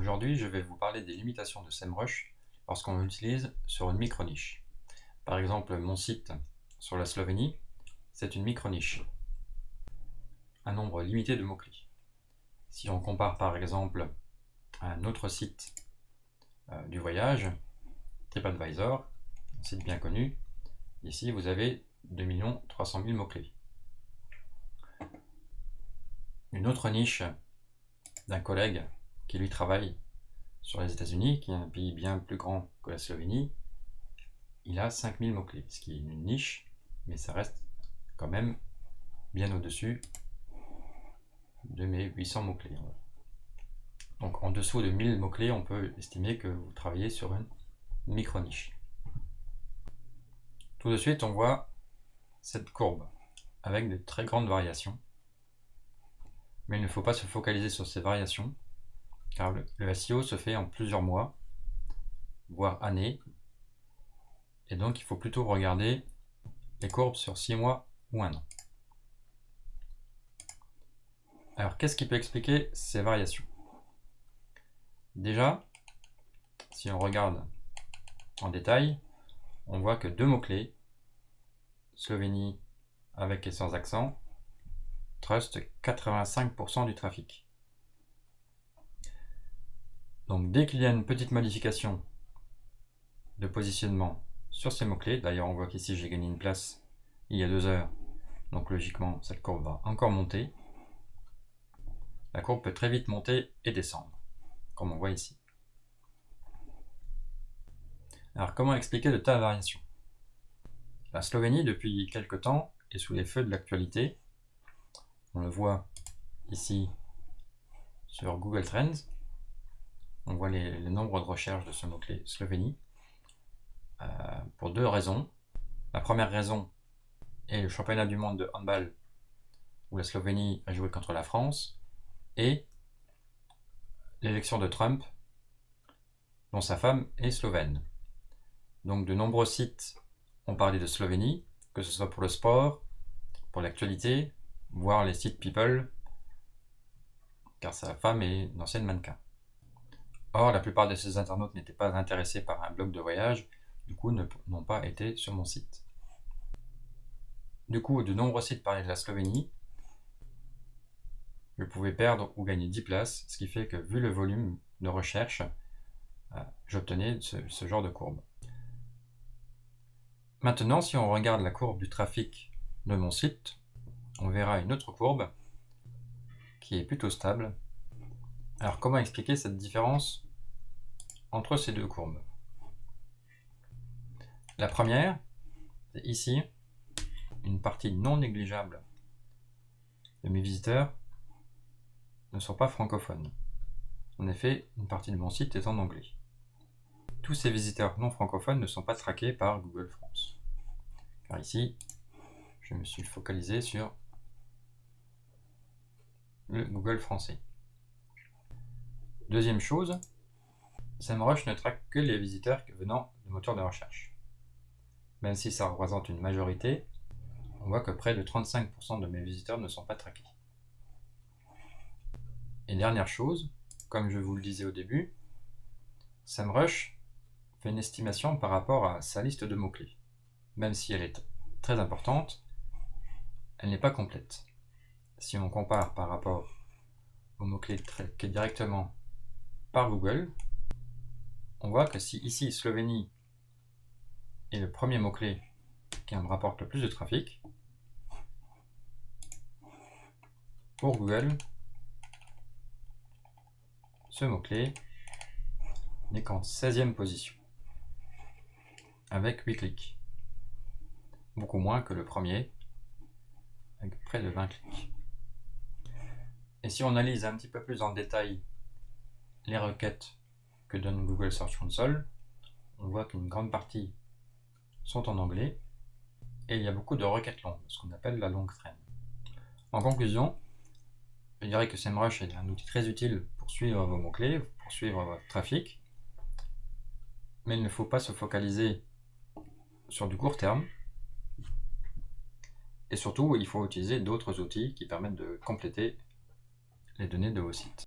Aujourd'hui, je vais vous parler des limitations de SEMrush lorsqu'on l'utilise sur une micro-niche. Par exemple, mon site sur la Slovénie, c'est une micro-niche. Un nombre limité de mots-clés. Si on compare par exemple à un autre site du voyage, TripAdvisor, un site bien connu, ici vous avez 2 300 000 mots-clés. Une autre niche d'un collègue qui lui travaille sur les États-Unis, qui est un pays bien plus grand que la Slovénie, il a 5000 mots-clés, ce qui est une niche, mais ça reste quand même bien au-dessus de mes 800 mots-clés. Donc en dessous de 1000 mots-clés, on peut estimer que vous travaillez sur une micro-niche. Tout de suite, on voit cette courbe avec de très grandes variations. Mais il ne faut pas se focaliser sur ces variations, car le SEO se fait en plusieurs mois, voire années, et donc il faut plutôt regarder les courbes sur 6 mois ou 1 an. Alors qu'est-ce qui peut expliquer ces variations? Déjà, si on regarde en détail, on voit que 2 mots-clés, Slovénie avec et sans accent, trust 85% du trafic. Donc dès qu'il y a une petite modification de positionnement sur ces mots-clés, d'ailleurs on voit qu'ici j'ai gagné une place il y a 2 heures, donc logiquement cette courbe va encore monter. La courbe peut très vite monter et descendre, comme on voit ici. Alors comment expliquer de telles variations? La Slovénie, depuis quelque temps, est sous les feux de l'actualité. On le voit ici sur Google Trends. On voit les nombres de recherches de ce mot-clé Slovénie. Pour 2 raisons. La première raison est le championnat du monde de handball où la Slovénie a joué contre la France et l'élection de Trump dont sa femme est slovène. Donc de nombreux sites ont parlé de Slovénie, que ce soit pour le sport, pour l'actualité, voire les sites People, car sa femme est une ancienne mannequin. Or, la plupart de ces internautes n'étaient pas intéressés par un blog de voyage, du coup n'ont pas été sur mon site. Du coup, de nombreux sites parlaient de la Slovénie. Je pouvais perdre ou gagner 10 places, ce qui fait que vu le volume de recherche, j'obtenais ce genre de courbe. Maintenant, si on regarde la courbe du trafic de mon site, on verra une autre courbe qui est plutôt stable. Alors comment expliquer cette différence entre ces deux courbes? La première, c'est ici, une partie non négligeable de mes visiteurs ne sont pas francophones. En effet, une partie de mon site est en anglais. Tous ces visiteurs non francophones ne sont pas traqués par Google France. Car ici, je me suis focalisé sur le Google français. Deuxième chose, SEMrush ne traque que les visiteurs venant du moteur de recherche. Même si ça représente une majorité, on voit que près de 35% de mes visiteurs ne sont pas traqués. Et dernière chose, comme je vous le disais au début, SEMrush fait une estimation par rapport à sa liste de mots-clés. Même si elle est très importante, elle n'est pas complète. Si on compare par rapport aux mots-clés traqués directement par Google, on voit que si ici Slovénie est le premier mot-clé qui me rapporte le plus de trafic, pour Google, ce mot-clé n'est qu'en 16e position, avec 8 clics. Beaucoup moins que le premier, avec près de 20 clics. Et si on analyse un petit peu plus en détail les requêtes que donne Google Search Console, on voit qu'une grande partie sont en anglais, et il y a beaucoup de requêtes longues, ce qu'on appelle la longue traîne. En conclusion, je dirais que SEMrush est un outil très utile pour suivre vos mots-clés, pour suivre votre trafic, mais il ne faut pas se focaliser sur du court terme, et surtout il faut utiliser d'autres outils qui permettent de compléter les données de vos sites.